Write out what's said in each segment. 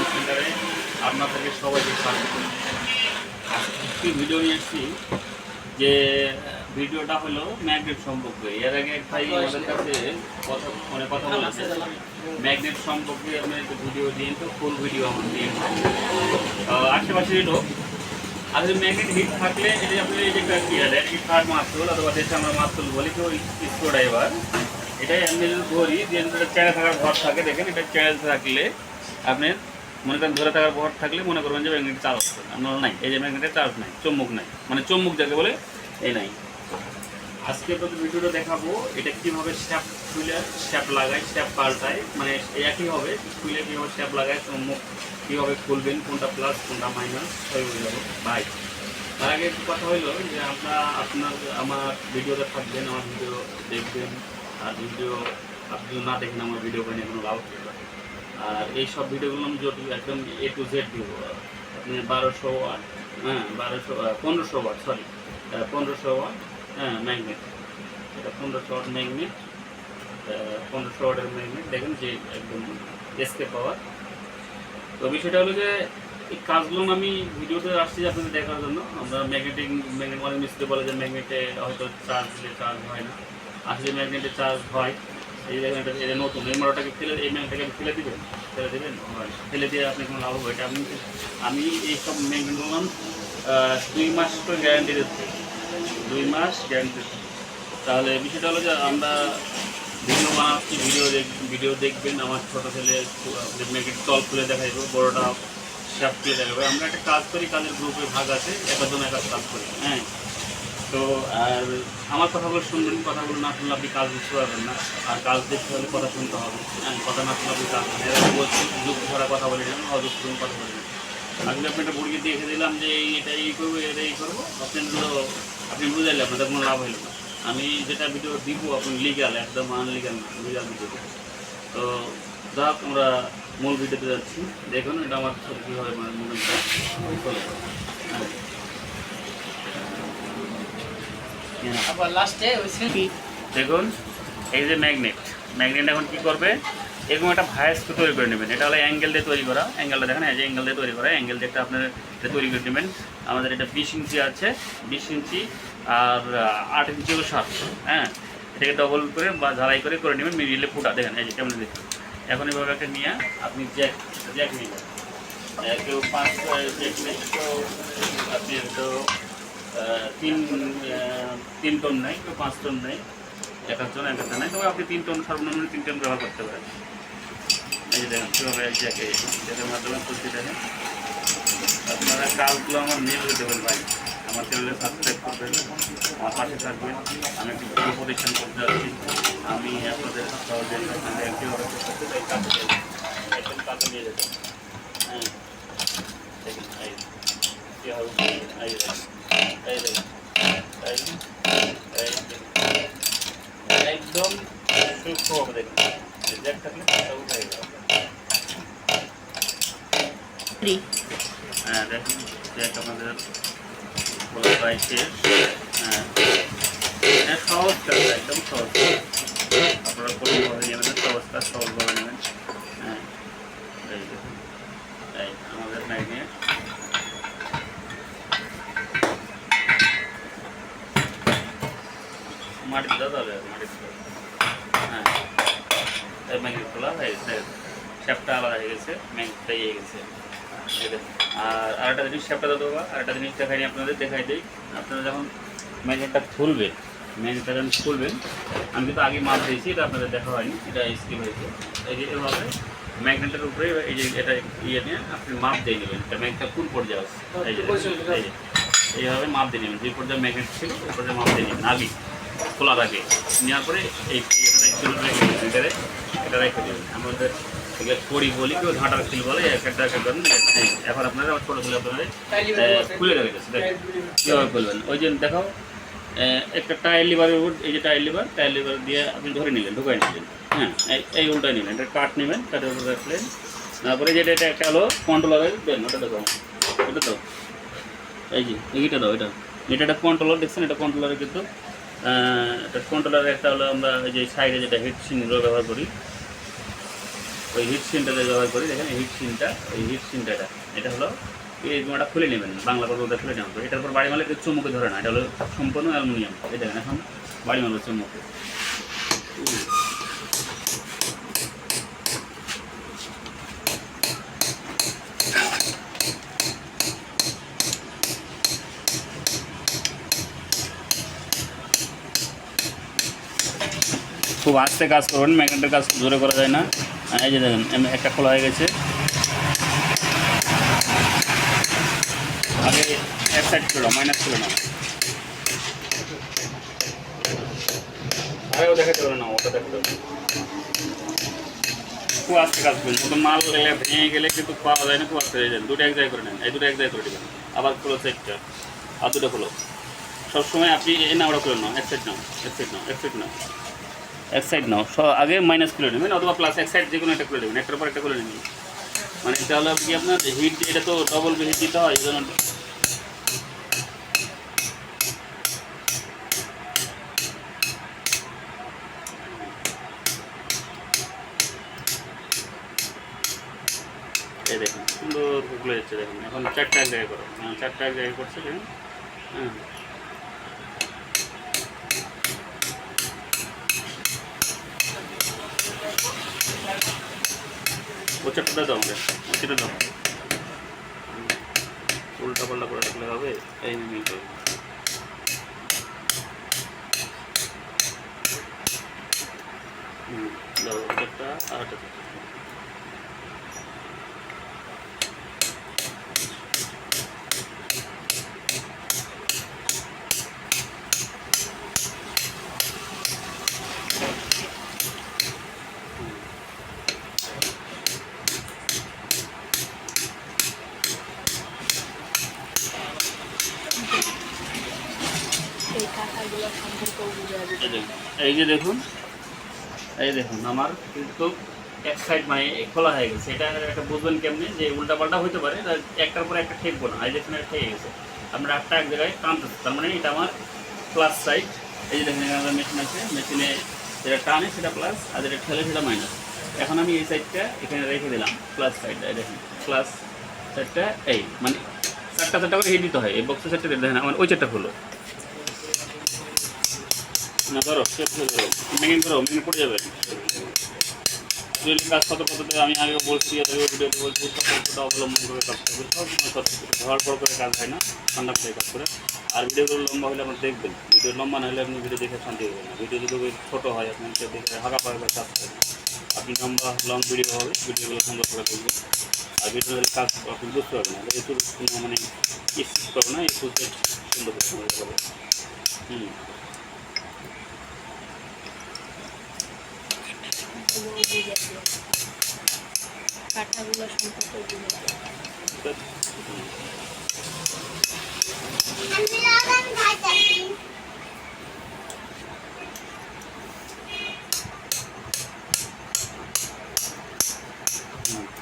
Training সেন্টারে আপনাদেরকে সবাইকে স্বাগত। একটি ভিডিও নিয়ে এসেছি, যে ভিডিওটা হলো ম্যাগনেট সম্পর্কে। এর আগে এক ভাই আমাদের কাছে কথা বলেছে ম্যাগনেট সম্পর্কে। আপনি একটু ভিডিও দিন, তো ফুল ভিডিও আমার দিন। আশেপাশে এলো আসলে ম্যাগনেট হিট থাকলে এটা আপনি এই যে কি আছে থার্ড মাস্তুল অথবা দেশে আমরা মাস্তুল বলি, কেউ স্ক্রু ড্রাইভার, এটাই আমি যদি ধরি যে চেড়ে থাকার ভর থাকে, দেখেন এটা চেড়ে থাকলে আপনি মনে করেন ধরে থাকার ভর থাকলে মনে করবেন যে ম্যাগনেট চার্জ হচ্ছে, আপনার নাই। এই যে ম্যাগনেটের চার্জ নাই, চুম্বক নাই, মানে চুম্বক যাকে বলে এই নাই। আজকে প্রতি ভিডিওটা দেখাবো এটা কীভাবে স্ট্যাপ খুলে স্ট্যাপ লাগায়, স্ট্যাপ পাল্টায়, মানে একই হবে খুলে কীভাবে স্ট্যাপ লাগায়, চুম্বক কীভাবে খুলবেন, কোনটা প্লাস কোনটা মাইনাস সবই বুঝে যাবো ভাই। তার আগে একটু কথা হইলো যে আমার ভিডিওতে থাকবেন, আমার ভিডিও দেখবেন, আর ভিডিও আপনি যদি না দেখেন আমার ভিডিও বানিয়ে কোনো লাভ হবে না। আর এই সব ভিডিওগুলো আমি যদি একদম A to Z দিব, আপনি 1200 ওয়াট, হ্যাঁ 1500 ওয়াট, সরি 1500 ওয়াট, হ্যাঁ ম্যাগনেট, এটা 1500 ওয়াট ম্যাগনেট, 1500 ওয়াটের ম্যাগনেট, দেখেন যে একদম এসকে পাওয়ার। তো বিষয়টা হলো যে এই কাজগুলো আমি ভিডিওতে আসছি আপনাদের দেখার জন্য। আমরা ম্যাগনেট অনেক মিস্ত্রি বলে যে ম্যাগনেটে হয়তো চার্জ দিলে চার্জ হয় না, আসলে ম্যাগনেটে চার্জ হয়। এই দেখেন এটা নতুন, এই মোটরটাকে ফেলে, এই ম্যাগনেটটাকে ফেলে দেবেন, ফেলে দিয়ে আপনি কোনো লাভ হবে এটা। আমি এইসব ম্যাগনেটগুলো 2 মাস করে গ্যারান্টি দিচ্ছি, 2 মাস গ্যারান্টি দিচ্ছি। তাহলে বিষয়টা হলো যে আমরা ভিডিও বানাচ্ছি, ভিডিও দেখবেন। আমার ছোটো ছেলে ম্যাগনেট তল খুলে দেখাইব, বড়োটা শ্যাফট খুলে দেখাবে। আমরা একটা কাজ করি, কাজের গ্রুপে ভাগ আছে, একজন এক কাজ করি, হ্যাঁ। তো আর আমার কথাগুলো শুনবেন, কথাগুলো না শুনলে আপনি কাজ বুঝতে পারবেন না। আর কাজ দেখতে হলে কথা শুনতে হবে, হ্যাঁ। কথা না শুনলে আপনি কাজ বলছি, যুক্তি ছাড়া কথা বলি না, অযুক্ত কথা বলি না। আসলে আপনি একটা বুড়িকে দেখে দিলাম যে এটা এই করবো, এটা এই করবো, আপনি বুঝাইলে আপনাদের কোনো লাভ হইল না। আমি যেটা ভিডিও দিব আপনি লিগাল, একদম আনলিগাল না, লিগাল ভিডিও দেবো। তো যাক আমরা মূল ভিডিওতে যাচ্ছি, দেখুন এটা আমার কীভাবে মানে মুভমেন্টটা চলে। আবার লাস্টে দেখুন এই যে ম্যাগনেট এখন কি করবে, এরকম একটা ভায়াস তৈরি করে নেবেন। এটা হলো অ্যাঙ্গেল দিয়ে তৈরি করা, অ্যাঙ্গেলটা দেখেন, এই যে অ্যাঙ্গেল দিয়ে তৈরি করা, অ্যাঙ্গেল দিয়ে একটা আপনার এটা তৈরি করে নেবেন। আমাদের এটা 20 ইঞ্চি আছে, 20 ইঞ্চি আর 8 ইঞ্চি হলো 7, হ্যাঁ। এটাকে ডবল করে বা ঝালাই করে নেবেন, মিডিলে ফুটা দেখেন, এই যে কেমন দেখুন। এখন এইভাবে একটা নিয়ে আপনি জ্যাক নেবেন, কেউ 5 জ্যাক নেই, তো আপনি তো 3 টন নেই, কেউ 5 টন নেই, এক একজন এক একটা নেই, তবে আপনি 3 টন, সর্বনিম্ন 3 টন ব্যবহার করতে পারেন। এই যে দেখেন কীভাবে জ্যাকের মাধ্যমে করতে দেখেন। আপনারা কাজগুলো আমার নিয়ে দেবেন ভাই, আমার চ্যানেলে সাবস্ক্রাইব করবেন, আমার পাশে থাকবেন। আমি একটি ভিডিও প্রতিষ্ঠান করতে যাচ্ছি, আমি আপনাদের সহজে কীভাবে করতে চাই কাজে নিয়ে যেতে, হ্যাঁ। দেখেন কীভাবে একদম সূক্ষ্ম হবে, দেখুন জ্যাক থাকলে উঠে যাবে, হ্যাঁ। দেখুন জ্যাক আমাদের বলা প্রায় শেষ, হ্যাঁ। সহজ কাজ, একদম সহজ, আপনারা কোনোভাবে নেবেন না, সহজ কাজ সহজভাবে নেবেন, হ্যাঁ। এই দেখুন এই আমাদের ম্যাগনেট মাটিতে দাদা হবে, মাটিতে, হ্যাঁ। ম্যাগনেট খোলা হয়ে গেছে, শ্যাপটা আলাদা হয়ে গেছে, ম্যাগনেটটা ইয়ে গেছে। আর আরেকটা জিনিস শ্যাপটা দাদা বাবা, আরেকটা জিনিস দেখাই আপনাদের, দেখাই দিই। আপনারা যখন ম্যাগনেটটা খুলবেন, আমি কিন্তু আগে মাপ দিয়েছি, এটা আপনাদের দেখা হয়নি, এটা স্কিপ হয়েছে। এই যে এভাবে ম্যাগনেটের উপরে এই যে এটা ইয়ে নিয়ে আপনি মাপ দিয়ে নেবেন, এটা ম্যাগনেটটা কোন পর্যায়ে আছে, এই যে এইভাবে মাপ দিয়ে নেবেন, যে পর্যায়ে ম্যাগনেট ছিল ওই পর্যায়ে মাপ দিয়ে নেবেন আগে, খোলার আগে নেওয়ার পরে এটা রেখে দেবেন। আমাদের কড়ি বলি, কেউ ঝাঁটার খিল বলে, একটা এখন আপনারা আমার ছোটো ছেলে আপনাদের খুলে রেখেছে, দেখেন কীভাবে খুলবেন। ওই যে দেখাও একটা টায়ার লিভারের উপর, এই যে টায়ার লিভার দিয়ে আপনি ধরে নিলেন, ঢুকাই নিলেন, হ্যাঁ। এই উল্টায় নিলেন, এটা কাঠ নেবেন, কাঠের উপর রাখলেন। তারপরে যেটা এটা একটা হলো কন্ট্রোলারের দেন, ওটা দেখো, ওটা দাও, এই যে এইটা দাও, এটা একটা কন্ট্রোলার দেখছেন, এটা কন্ট্রোলারে কিন্তু এটা কন্ট্রোলারের একটা হলো আমরা এই যে সাইডে যেটা হিট সিনগুলো ব্যবহার করি, ওই হিট সিনটা ব্যবহার করি। দেখেন এই হিট সিনটা, ওই হিট সিনটা এটা হলো এই গুঁড়াটা খুলে নেবেন, বাংলা পদ্ধতিতে খুলে নেবেন। এটার পর বাড়ি মারলে চুমুকে ধরে না, এটা হলো সম্পূর্ণ অ্যালুমিনিয়াম। এই দেখেন এখন বাড়ি মারলো চুমুকে। খুব আস্তে কাজ করবেন, ম্যাগনেটের কাজ জোরে করা যায় না। এই যে দেখেন একটা খোলা হয়ে গেছে। আগে এক সাইড ছিল, মাইনাস ছিল না, আরেও দেখাতে পারে না, ওটা দেখতে পারে। খুব আস্তে কাজ করবেন, নতুন মাল ভেঙে গেলে কিন্তু পাওয়া যায় না, খুব আস্তে হয়ে যায়। দুটো এক জায়গায় করে নেন, এই দুটো এক জায়গায় করে দেবেন। আবার খোলো সাইডটা, আর দুটো খোলো। সবসময় আপনি এই না ওরা করে নাও, এক সাইড নাও, এক সাইড নাও, এক সাইড নাও, এক সাইড নাও। আগে মাইনাস খুলে নেবেন অথবা প্লাস, এক সাইড যে কোনো একটা খুলে নেবেন, একটার পর একটা খুলে নেবেন। মানে এটা হলো কি আপনার হিট, এটা তো ডবল হিট দিতে হয়, এই জন্য এই দেখুন সুন্দর খুলে যাচ্ছে। দেখুন এখন চারটা এক জায়গায় করো, চারটা এক জায়গায় করছে। দেখুন হ্যাঁ, ও চারটা দাও আমাদের, সেটা দাও। উল্টা পাল্টা করে রাখলে হবে, এই মিল করবে। দাও চারটা, আর একটা চারটা। এই যে দেখুন, এই দেখুন আমার কিন্তু এক সাইড মানে খোলা হয়ে গেছে। এটা একটা বুঝবেন কেমনি যে উল্টা পাল্টা হতে পারে, একটার পরে একটা ঠেকবো না। এই দেখুন এটা ঠেকে গেছে, আমরা একটা এক জায়গায় টানতেছি, তার মানে এটা আমার প্লাস সাইড। এই যে দেখুন এখানে আমার মেশিন আছে, মেশিনে যেটা টানে সেটা প্লাস, আর যেটা ঠেলে সেটা মাইনাস। এখন আমি এই সাইডটা এখানে রেখে দিলাম, প্লাস সাইডটা। এই দেখুন প্লাস সাইডটা, এই মানে চারটা চারটা করে হিট দিতে হয়। এই বক্সের সাইডটা দেখেন আমার ওই চারটা হলো না, ধরো শেপ ধরো, মেকিং করো, মেকিং পড়ে যাবে। কাজ কত পদ্ধতি আমি আগে বলছি, ভিডিওতে বলছি, সতর্কতা অবলম্বন করে কাজ করবে। সবসময় সতর্কতা, ধর পর করে কাজ হয় না, ঠান্ডা করে কাজ করে। আর ভিডিওগুলো লম্বা হলে আপনার দেখবেন, ভিডিও লম্বা না হলে আপনি ভিডিও দেখে শান্তি হবে না। ভিডিও যদি ছোটো হয় আপনি দেখে হাঁকা পাকা করে কাজ করেন। আপনি লং ভিডিও হবে, ভিডিওগুলো সুন্দর করে দেখবেন। আর ভিডিও কাজ আপনি বুঝতে পারবেন না, একটু মানে স্কিপ করবে না, একটু সুন্দর করে হুম। কাঠাগুলো সম্পর্কে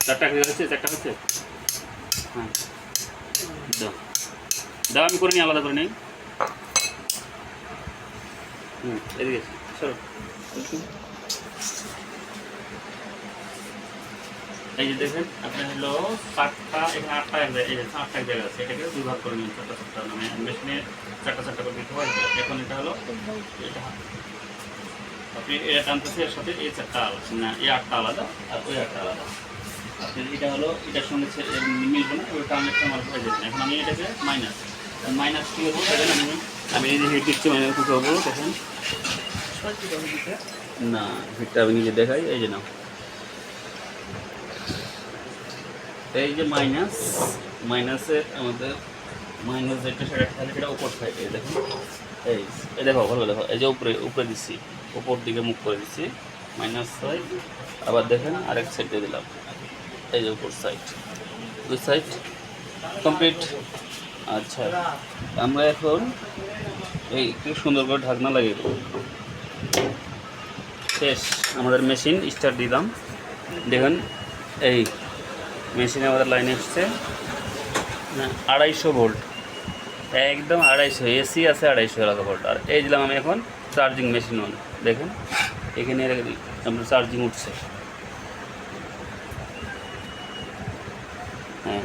চারটা হচ্ছে, চারটা হচ্ছে। হ্যাঁ দাও দাও, আমি করে নিই, আলাদা করে নিই। এদিকে সরো। এই যে দেখেন আপনার হলো চারটা, এখানে আটটা এই যে আটটা এক জায়গা আছে, এটাকে দুই ভাগ করে নিন, চারটা চারটা মানে মেশিনে চারটা চারটা করে দিতে হয়। এখন এটা হলো এটা আপনি এটা টানতেছি, এর সাথে এই চারটা আলাদা না, এই আটটা আলাদা আর ওই আটটা আলাদা। আপনি এটা হলো এটার সঙ্গে মিলবে না, ওই টার্নের আমার হয়ে যাবে। এখন আমি এটাকে মাইনাস মাইনাস কী হবো দেখেন, আমি এই যে হিট দিচ্ছি মাইনাস কী হবো দেখেন না, হিটটা আমি নিজে দেখাই। এই যে না, এই যে মাইনাস, মাইনাসের আমাদের মাইনাস যেটা সেটা তাহলে সেটা উপর সাইডে দেখুন। এই দেখো ভালো দেখো, এই যে উপরে উপরে দিচ্ছি, উপর দিকে মুখ করে দিচ্ছি মাইনাস সাইড। আবার দেখেন আরেক সাইড দিয়ে দিলাম, এই যে উপর সাইড, দুই সাইড কমপ্লিট। আচ্ছা আমরা এখন এই একটু সুন্দর করে ঢাকনা লাগিয়ে দেবো। শেষ আমাদের মেশিন স্টার্ট দিলাম। দেখুন এই মেশিনে আমাদের লাইনে এসছে 250 ভোল্ট, একদম 250, এসি আছে 250 এলাকা ভোল্ট। আর এই দিলাম আমি এখন চার্জিং মেশিন অন, দেখুন এখানে আমরা চার্জিং উঠছে। হ্যাঁ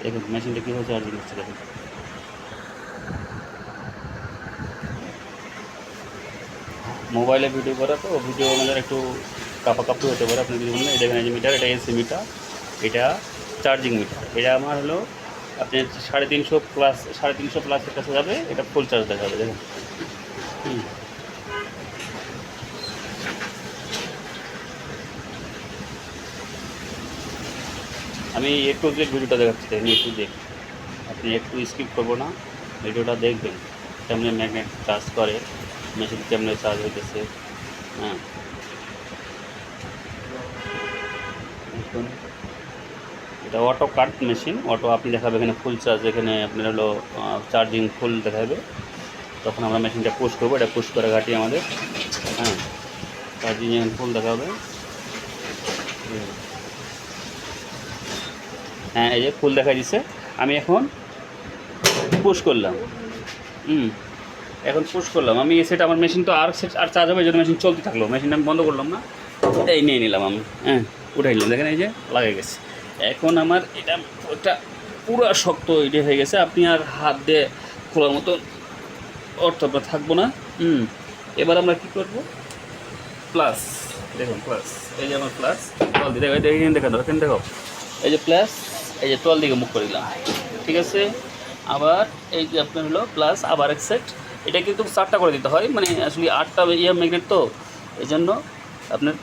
দেখুন মেশিনটা কীভাবে চার্জিং হচ্ছে দেখুন। মোবাইলে ভিডিও করা তো ভিডিও আমাদের একটু কাঁপাকাঁপি হতে পারে। আপনি যদি বলুন এটা এনার্জি মিটার, এটা এসি মিটার, এটা চার্জিং মিটার। এটা আমার হলো আপনার 350 প্লাস, 350 প্লাসের কাছে যাবে, এটা ফুল চার্জ দেখাবে দেখুন। আমি একটু যে ভিডিওটা দেখাচ্ছি দেখুন, একটু দেখ, আপনি একটু স্কিপ করবো না, ভিডিওটা দেখবেন কেমনে ম্যাগনেট চার্জ করে, মেশিন কেমনে চার্জ হইতেছে। হ্যাঁ দেখুন এটা অটো কাট মেশিন, অটো আপনি দেখাবে এখানে ফুল চার্জ, এখানে আপনার হলো চার্জিং ফুল দেখাবে, তখন আমরা মেশিনটা পুশ করবো। এটা পুশ করে ঘাটি আমাদের, হ্যাঁ চার্জিং এখানে ফুল দেখাবে। হ্যাঁ এই যে ফুল দেখা দিচ্ছে। আমি এখন পুশ করলাম, এখন পুশ করলাম আমি, সেটা আমার মেশিন তো আর সেট আর চার্জ হবে, যদি মেশিন চলতে থাকলো, মেশিনটা আমি বন্ধ করলাম না, এই নিয়ে নিলাম আমি, হ্যাঁ উঠে নিলাম, দেখেন এই যে লাগে গেছে। এখন আমার এটা ওটা পুরো শক্ত এটা হয়ে গেছে, আপনি আর হাত দিয়ে খোলার মতো অর্থটা থাকবো না। এবার আমরা কী করবো, প্লাস দেখুন, প্লাস এই যে আমার প্লাস টল দিয়ে দেখেন, দেখেন দেখো এই যে প্লাস, এই যে টল দিকে মুখ করে দিলাম, ঠিক আছে। আবার এই যে আপনার হলো প্লাস, আবার এক সেট, এটা কিন্তু 4টা করে দিতে হয়, মানে আসলে 8টা ম্যাগনেট তো, এই জন্য আপনার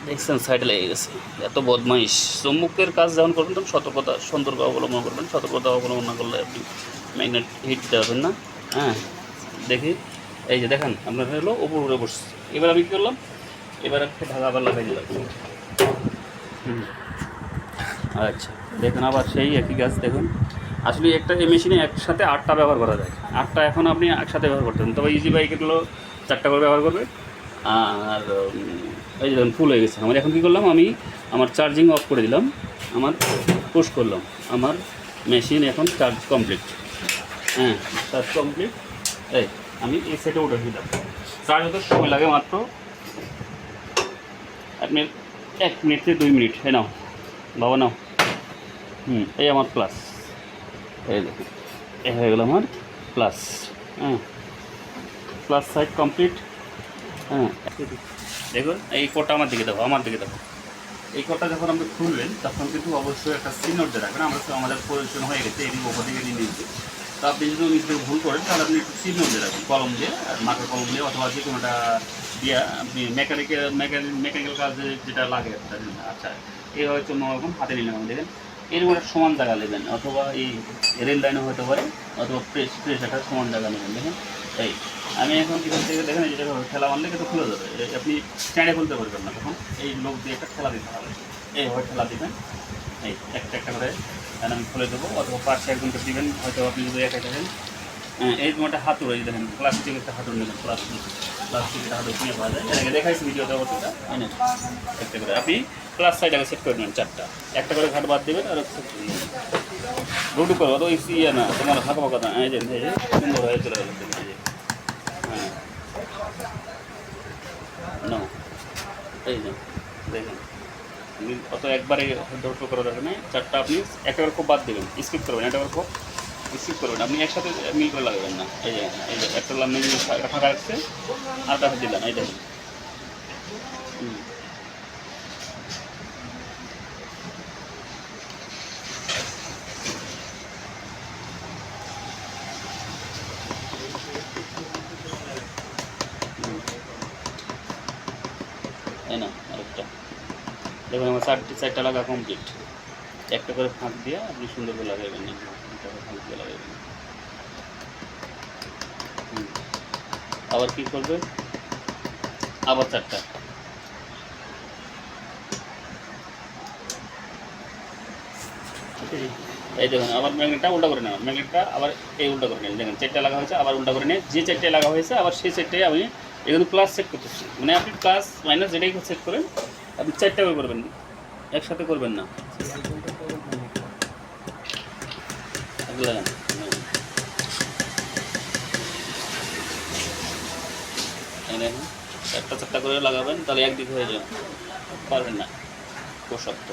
দেখছেন সাইডে লেগে গেছে, এত বদমাইশ। চুম্বকের কাজ যখন করবেন তখন সতর্ক অবলম্বন করবেন, সতর্কতা অবলম্বন না করলে আপনি ম্যাগনেট হিট দিতে পারবেন না। হ্যাঁ দেখি এই যে দেখেন আপনার হলো উপরে বসছে। এবার আমি কী করলাম, এবার একটা ঢাকা আবার লাগাই দিলাম। আচ্ছা দেখুন আবার সেই একই কাজ দেখুন। আসলে একটা এই মেশিনে একসাথে 8টা ব্যবহার করা যায়, 8টা এখন আপনি একসাথে ব্যবহার করতেন, তবে ইজি বাইকগুলো 4টা করে ব্যবহার করবে। আর এই যে ফুল হয়ে গেছে আমার। এখন কী করলাম, আমি আমার চার্জিং অফ করে দিলাম, আমার পুশ করলাম, আমার মেশিন এখন চার্জ কমপ্লিট। হ্যাঁ চার্জ কমপ্লিট। এই আমি এই সেটে উঠে দিলাম, চার্জ হতে সময় লাগে মাত্র আপনি 1 মিনিট থেকে 2 মিনিট। হ্যাঁ নাও বাবা নাও, এই আমার প্লাস, এই দেখুন এ হয়ে গেল আমার প্লাস। হ্যাঁ প্লাস সাইড কমপ্লিট। হ্যাঁ দেখুন এই কোডটা আমার দিকে দেবো, আমার দিকে দেবো। এই কোডটা যখন আপনি খুলবেন তখন কিন্তু অবশ্যই একটা সিনোট দিয়ে রাখবেন। আমরা তো আমাদের প্রয়োজন হয়ে গেছে, এই ওপর দিকে নিয়ে নিয়েছি। তো আপনি যদি নিজ থেকে ভুল করেন তাহলে আপনি একটু সিনোট দিয়ে রাখবেন, কলম দিয়ে, মার্কের কলম দিয়ে, অথবা যে কোনোটা দিয়ে আপনি মেকানিক্যাল কাজে যেটা লাগে একটা। আচ্ছা এইভাবে চুম্বক এখন হাতে নিলাম, দেখেন এরকম একটা সমান জায়গা নেবেন, অথবা এই রেল লাইনও হতে পারে, অথবা প্রেস একটা সমান জায়গা নেবেন। দেখেন এই আমি এখন এখান থেকে দেখেন যেটা ঠেলা মারলে কিন্তু খুলে যাবে, আপনি স্ট্যান্ডে খুলতে পারবেন না, তখন এই লোক দিয়ে একটা ঠেলা দিতে হবে, এইভাবে ঠেলা দেবেন, এই একটা করে আমি খুলে দেবো, অথবা পাশে একজনকে দেবেন, হয়তো আপনি যদি একা থাকেন। এই একটা হাতুড়, এই দেখেন প্লাস্টিকের একটা হাতুড় নেবেন, প্লাস্টিকের হাতুড় কিনে পাওয়া যায়, এটাকে দেখাইছি ভিডিওতে অবশ্যটা এনে একটা করে আপনি প্লাস সাইডে সেট করে নেবেন, 4টা একটা করে ঘাট বাদ দেবেন, আর রুটি করবো তো ইয়ে না তোমার ফাঁকা ফাঁকা না, এই যে সুন্দর হয়ে চলে গেছে। এই যে হ্যাঁ না এই যে দেখেন অত একবারে ধৈর্য করা দরকার নেই, 4টা আপনি একটা খুব বাদ দেবেন, স্কিপ করবেন, একটা খুব স্কিপ করবেন, আপনি একসাথে মিল করে লাগাবেন না। এই যে একটা মিল ফাঁকা রাখছে, আরটা দিলেন, এই দেখেন তাই না। আরেকটা দেখুন আমার 4টা লাগা কমপ্লিট, একটা করে ফাঁক দিয়ে আপনি সুন্দর করে লাগাবেন, একটা করে ফাঁক দিয়ে লাগাবেন। আবার কী করবেন, আবার 4টা, এই দেখুন আবার ম্যাগনেটটা উল্টা করে নেবেন, ম্যাগনেটটা আবার এই উল্টা করে নেবেন, দেখেন 4টা লাগা হয়েছে, আবার উল্টা করে নিয়ে যে 4টায় লাগা হয়েছে আবার সেই 4টায় আমি এখানে প্লাস সেট করতেছি, মানে আপনি প্লাস মাইনাস যেটাই সেট করেন আপনি 4টা করে করবেন, একসাথে করবেন না। লাগান 4টা করে লাগাবেন, তাহলে একদিক হয়ে যাবে, পারবেন না। প্রশস্ত।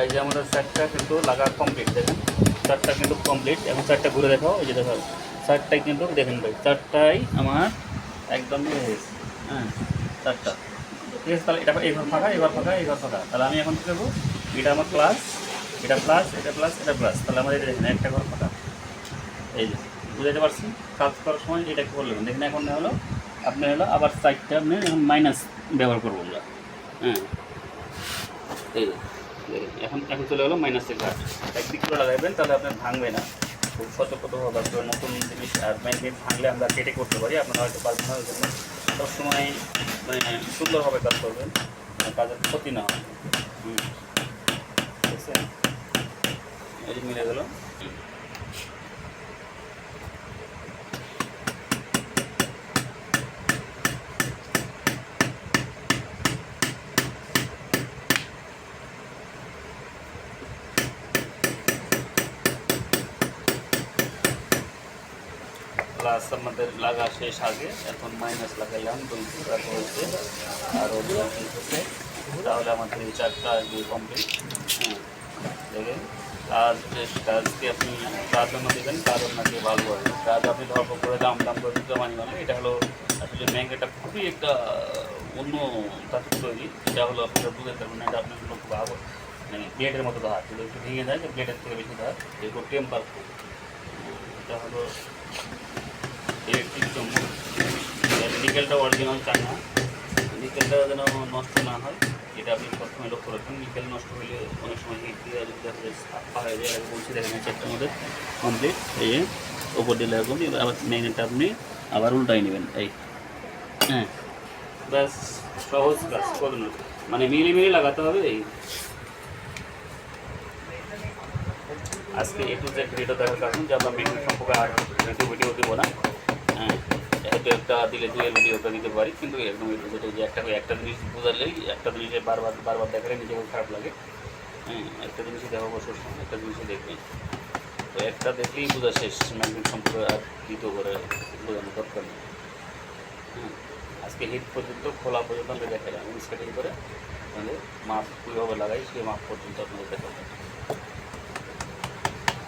এই যে আমাদের সাইডটা কিন্তু লাগা কমপ্লিট, দেখেন চারটা কিন্তু কমপ্লিট। এখন চারটা ঘুরে দেখাও, এই যে দেখো চারটাই কিন্তু দেখেন ভাই, চারটাই আমার একদম হয়েছে। হ্যাঁ চারটা ঠিক আছে। তাহলে এটা এইবার ফাঁকা, এবার ফাঁকা, এবার ফাঁকা। তাহলে আমি এখন কী করবো, এটা আমার প্লাস, এটা প্লাস, এটা প্লাস, এটা প্লাস। তাহলে আমাদের দেখেন একটা ঘর ফাঁকা। এই যে বুঝাতে পারছি, কাজ করার সময় এটা কি করলেন দেখেন। এখন হলো আপনার হলো আবার সাইডটা আপনি এখন মাইনাস ব্যবহার করবো আমরা। হ্যাঁ এই যে এখন এখন চলে গেলো মাইনাসের ঘাট। একদিক করে লাগাইবেন, তাহলে আপনার ভাঙবে না। খুব সতর্কতাভাবে আসবে। নতুন জিনিস আর ম্যাগনেট ভাঙলে আমরা কেটে করতে পারি, আপনারা হয়তো পারবেন না। ওই জন্য সবসময় মানে সুন্দরভাবে কাজ করবেন, কাজের ক্ষতি না হয়। ঠিক আছে, এই যে মিলে গেল। প্লাস আমাদের লাগা শেষ আগে, এখন মাইনাস লাগাইলাম, হয়েছে আরও হচ্ছে। তাহলে আমাদের এই চারটা আগে কমপ্লিট। হ্যাঁ দেখেন কাজ বেশ, কাজকে আপনি কার জন্য দেবেন, কার আপনাকে ভালো হবে। কাজ আপনি ধর্ম করে দাম করে জমা নিয়ে এটা হলো আসলে ম্যাঙ্গোটা খুবই একটা অন্য ধাতু তৈরি। এটা হলো আপনারা বুঝতে পারবেন না, এটা আপনার জন্য খুব মানে প্লেটের মতো ধার, যদি একটু ভেঙে যায় যে প্লেটের থেকে বেশি ধার, এরপর টেম্পার। এটা হলো ইলেকট্রিক চুম্বক। নিকেলটা অরিজিনাল চায় না, নিকেলটা যেন নষ্ট না হয় এটা আপনি প্রথমে লক্ষ্য রাখবেন। নিকেল নষ্ট হলে অনেক সময় হিট দিয়ে যদি দেখা যায় সাফা হয়ে যায়। আগে বলছি দেখেন চারটার মধ্যে কমপ্লিট। এই যে ওপর দিয়ে লাগবেন, এবার আবার ম্যাগনেটটা আপনি আবার উল্টাই নেবেন। এই হ্যাঁ ব্যাস, সহজ কাজ করুন, মানে মিলিমিলি লাগাতে হবে। এই আজকে একটু যে ভিডিওটা দেখার কারণ যে আমরা ম্যাগনেট সম্পর্কে আর ভিডিও দেবো না। হ্যাঁ হয়তো একটা দিলে দুয়ের ভিডিওটা দিতে পারি, কিন্তু এরকম যেটা যে একটা জিনিস বোঝালেই, একটা জিনিসে বারবার দেখালে নিজেকে খারাপ লাগে। হ্যাঁ একটা জিনিসই দেখা অবশ্যই, একটা জিনিসই দেখবেন। তো একটা দেখলেই বোঝা শেষ, ম্যাগনেট সম্পর্কে আর দ্বিতীয় করে বোঝানো দরকার নেই। হ্যাঁ আজকে হিট পর্যন্ত খোলা পর্যন্ত আমরা দেখালাম, স্কেটিং করে মানে মাপ কীভাবে লাগাই সেই মাপ পর্যন্ত আপনাদের দেখাবো।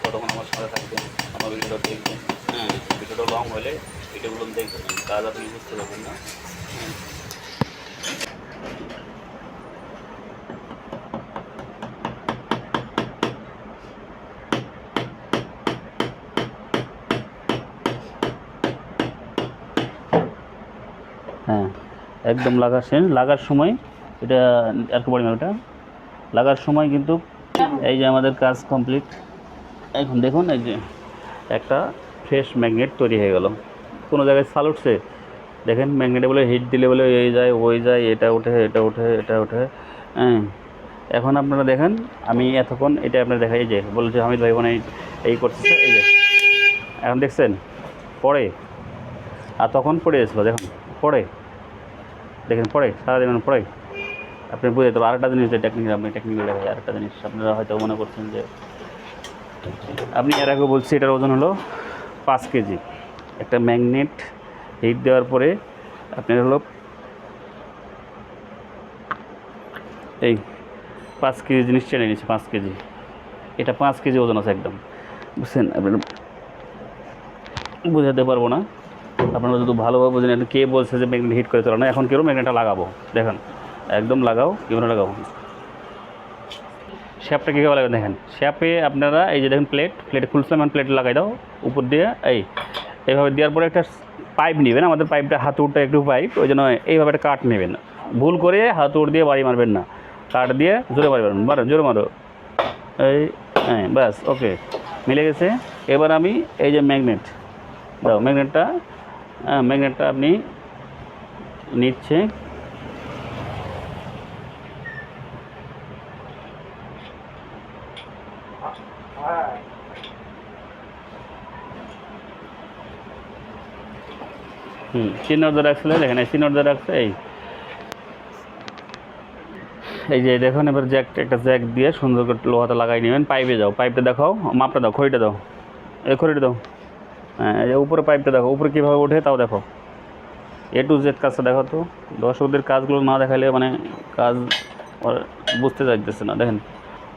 ততক্ষণ আমার সাথে থাকবেন, আমার ভিডিওটা দেখবেন। হ্যাঁ ভিডিওটা লং হলে ভিডিওগুলো দেখবেন, কাজ আপনি বুঝতে পারবেন না। হ্যাঁ একদম লাগার সময় এটা আর কি পরিমাণ, ওটা লাগার সময় কিন্তু এই যে আমাদের কাজ কমপ্লিট। এখন দেখুন এই যে একটা ফ্রেশ ম্যাগনেট তৈরি হয়ে গেল। কোনো জায়গায় সাল উঠছে দেখেন, ম্যাগনেটে বলে হিট দিলে বলে এই যায় ওই যায়, এটা ওঠে এটা ওঠে এটা ওঠে। হ্যাঁ এখন আপনারা দেখেন, আমি এতক্ষণ এটা আপনার দেখাই যে বলছে হামিদ ভাই মানে এই করতেছে, এই যে এখন দেখছেন পরে, আর তখন পড়ে গেছিলো দেখুন পরে, দেখেন পরে সারাদিন পরে আপনি বুঝে তো। আরেকটা জিনিস টেকনিক্যাল, আপনি টেকনিক্যাল দেখাই আরেকটা জিনিস। আপনারা হয়তো মনে করছেন যে আপনি এর আগে বলছি এটার ওজন হলো 5 কেজি। একটা ম্যাগনেট হিট দেওয়ার পরে আপনার হলো এই 5 কেজি জিনিস টেনে নিচ্ছে, 5 কেজি। এটা 5 কেজি ওজন আছে একদম, বুঝছেন। আপনারা বোঝাতে পারবো না, আপনারা যদি ভালোভাবে বোঝেন। কে বলছে যে ম্যাগনেট হিট করে চলে না, এখন কেউ ম্যাগনেটটা লাগাবো দেখেন, একদম লাগাও, কীভাবে লাগাবো। শ্যাপটা কীভাবে লাগাবেন দেখেন, শ্যাপে আপনারা এই যে দেখেন প্লেটে খুলছিলাম, মানে প্লেটে লাগাই দাও উপর দিয়ে। এইভাবে দেওয়ার পরে একটা পাইপ নেবেন, আমাদের পাইপটা হাতুড়টা একটু পাইপ, ওই জন্য এইভাবে একটা কাঠ নেবেন। ভুল করে হাতুড় দিয়ে বাড়ি মারবেন না, কাঠ দিয়ে জোরে বাড়ি মারবেন, জোরে মারো। এই হ্যাঁ ব্যাস ওকে মিলে গেছে। এবার আমি এই যে ম্যাগনেট দাও, ম্যাগনেটটা আপনি নিচ্ছে। চিহ্ন ধরে রাখছিল, দেখেন এই চিহ্ন ধরে রাখছে। এই যে দেখুন, এবার একটা জ্যাক দিয়ে সুন্দর করে লোহাটা লাগাই নেবেন। পাইপে যাও, পাইপটা দেখাও, মাপটা দাও, খড়িটা দাও, এই খড়িটা দাও। হ্যাঁ, এই যে উপরে পাইপটা দেখো, উপরে কীভাবে ওঠে তাও দেখো। A to Z কাজটা দেখো তো। দর্শকদের কাজগুলো না দেখালে মানে কাজ বুঝতে চাইতেছে না। দেখেন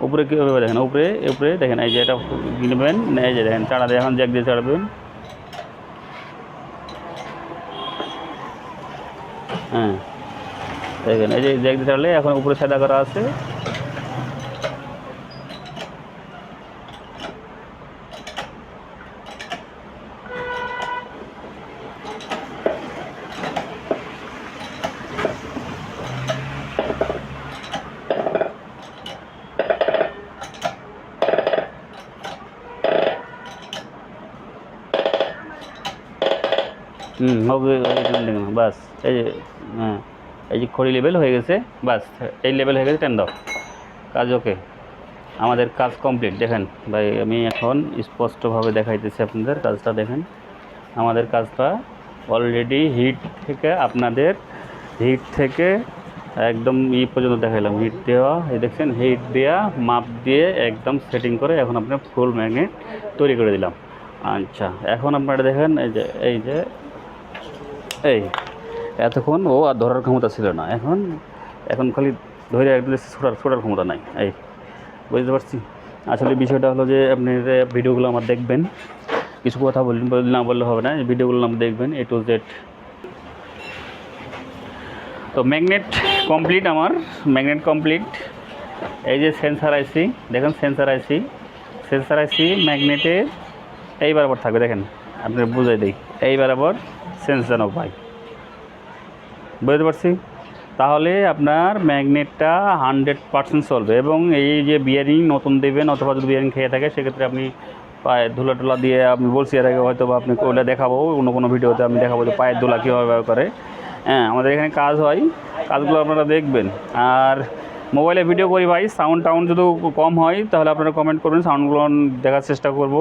উপরে কীভাবে, দেখেন উপরে উপরে দেখেন, এই যে এটা নেবেন, এই যে দেখেন চাড়া দিয়ে এখন জ্যাক দিয়ে চাড়াবেন। হ্যাঁ দেখেন, এই যে জ্যাক দিয়ে চাড়লে এখন উপরে সাদা করা আছে। হবে, বাস এই যে, হ্যাঁ এই যে খড়ি লেভেল হয়ে গেছে, বাস এই লেভেল হয়ে গেছে, টেন দাও, কাজ ওকে, আমাদের কাজ কমপ্লিট। দেখেন ভাই, আমি এখন স্পষ্টভাবে দেখাইতেছি আপনাদের কাজটা। দেখেন আমাদের কাজটা অলরেডি হিট থেকে একদম পর্যন্ত দেখাইলাম। হিট দেওয়া, এই দেখছেন হিট দেওয়া, মাপ দিয়ে একদম সেটিং করে এখন আপনার ফুল ম্যাগনেট তৈরি করে দিলাম। আচ্ছা, এখন আপনারা দেখেন এই যে এতক্ষণ ও আর ধরার ক্ষমতা ছিল না, এখন খালি ধরে একদম ছোটার ক্ষমতা নাই। বুঝতে পারছি। আসলে বিষয়টা হলো যে আপনি ভিডিওগুলো আমার দেখবেন, কিছু কথা না বললে হবে না, ভিডিওগুলো আমার দেখবেন A to Z। তো ম্যাগনেট কমপ্লিট, আমার ম্যাগনেট কমপ্লিট। এই যে সেন্সার আইসি, দেখেন সেন্সার আইসি ম্যাগনেটের এই বরাবর থাকবে। দেখেন আপনি বুঝাই দিই, এই বরাবর সেন্স জানো ভাই, বুঝতে পারছি। তাহলে আপনার ম্যাগনেটটা 100% চলবে। এবং এই যে বিয়ারিং নতুন দেবেন, অথবা যদি বিয়ারিং খেয়ে থাকে সেক্ষেত্রে আপনি পায়ে ধুলা দিয়ে, আমি বলছি এর আগে হয়তো বা আপনি ওটা দেখাবো, অন্য কোনো ভিডিওতে আমি দেখাবো যে পায়ের ধুলা কীভাবে ব্যবহার করে। হ্যাঁ, আমাদের এখানে কাজ হয়, কাজগুলো আপনারা দেখবেন। আর মোবাইলে ভিডিও করি ভাই, সাউন্ড যদি কম হয় তাহলে আপনারা কমেন্ট করবেন, সাউন্ডগুলো দেখার চেষ্টা করব।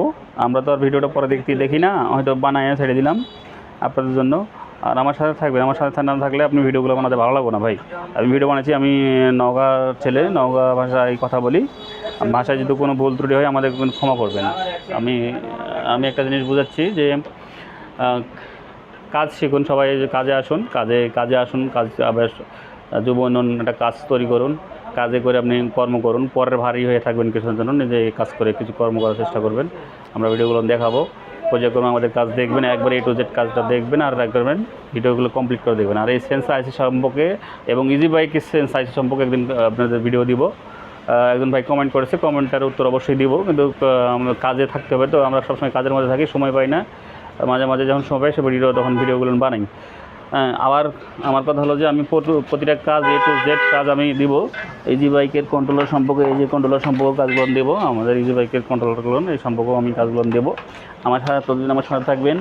আমরা তো আর ভিডিওটা পরে দেখি না, হয়তো বানায় ছেড়ে দিলাম আপনাদের জন্য। আর আমার সাথে থাকবেন, আমার সাথে না থাকলে আপনি ভিডিওগুলো বানাতে ভালো লাগবে না ভাই। আমি ভিডিও বানাচ্ছি, আমি নওগাঁ ছেলে, নওগাঁ ভাষায় কথা বলি। ভাষায় যদি কোনো ভুল ত্রুটি হয় আমাদের ক্ষমা করবেন। আমি একটা জিনিস বোঝাচ্ছি যে কাজ শিখুন, সবাই কাজে আসুন, কাজ আবার যুব উন্নয়ন একটা কাজ তৈরি করুন, কাজে করে আপনি কর্ম করুন, পরের ভারী হয়ে থাকবেন কিছুর জন্য, নিজে কাজ করে কিছু কর্ম করার চেষ্টা করবেন। আমরা ভিডিওগুলো দেখাবো, পর্যায়ক্রমে আমাদের কাজ দেখবেন, একবার A to Z কাজটা দেখবেন, আর রাখবেন ভিডিওগুলো কমপ্লিট করে দেখবেন। আর এই সেন্সার আইসি সম্পর্কে এবং ইজি বাইকের সেন্সার আইসি সম্পর্কে একদিন আপনাদের ভিডিও দিব। একজন ভাই কমেন্ট করেছে, কমেন্টটার উত্তর অবশ্যই দিব, কিন্তু আমরা কাজে থাকতে হবে, তো আমরা সবসময় কাজের মধ্যে থাকি, সময় পাই না। মাঝে মাঝে যখন সময় পাই সে তখন ভিডিওগুলো বানাই। আবার আমার কথা হলো যে আমি প্রতিটা কাজ A to Z কাজ আমি দিব। ইজি বাইকের কন্ট্রোলার সম্পর্কে, এই যে কন্ট্রোলার সম্পর্কে কাজগুলো দেবো, আমাদের ইজি বাইকের কন্ট্রোলারগুলো এই সম্পর্কেও আমি কাজগুলো দেবো। ততদিন আমার সাথে থাকবেন,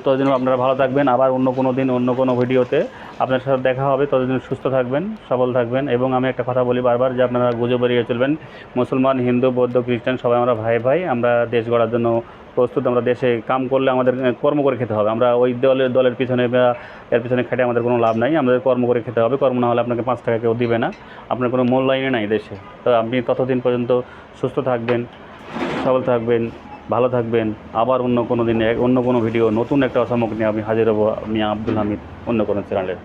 ততদিন আপনারা ভালো থাকবেন। আবার অন্য কোনো দিন অন্য কোনো ভিডিওতে আপনার সাথে দেখা হবে। ততদিন সুস্থ থাকবেন, সবল থাকবেন। এবং আমি একটা কথা বলি বারবার, যে আপনারা গুজব এড়িয়ে চলবেন। মুসলমান, হিন্দু, বৌদ্ধ, খ্রিস্টান সবাই আমরা ভাই, আমরা দেশ গড়ার জন্য প্রস্তুত। আমরা দেশে কাম করলে আমাদের কর্ম করে খেতে হবে। আমরা ওই দলের পিছনে বা এর পিছনে খেটে আমাদের কোনো লাভ নাই। আমাদের কর্ম করে খেতে হবে। কর্ম না হলে আপনাকে 5 টাকা কেউ দিবে না, আপনার কোনো মূল্যায়নই নাই দেশে। তো আপনি ততদিন পর্যন্ত সুস্থ থাকবেন, সবল থাকবেন, ভালো থাকবেন। আবার অন্য কোনো দিনে অন্য কোনো ভিডিও, নতুন একটা অসামগ্রী নিয়ে আমি হাজির হব। আমি আব্দুল হামিদ, অন্য কোনো চ্যানেলে।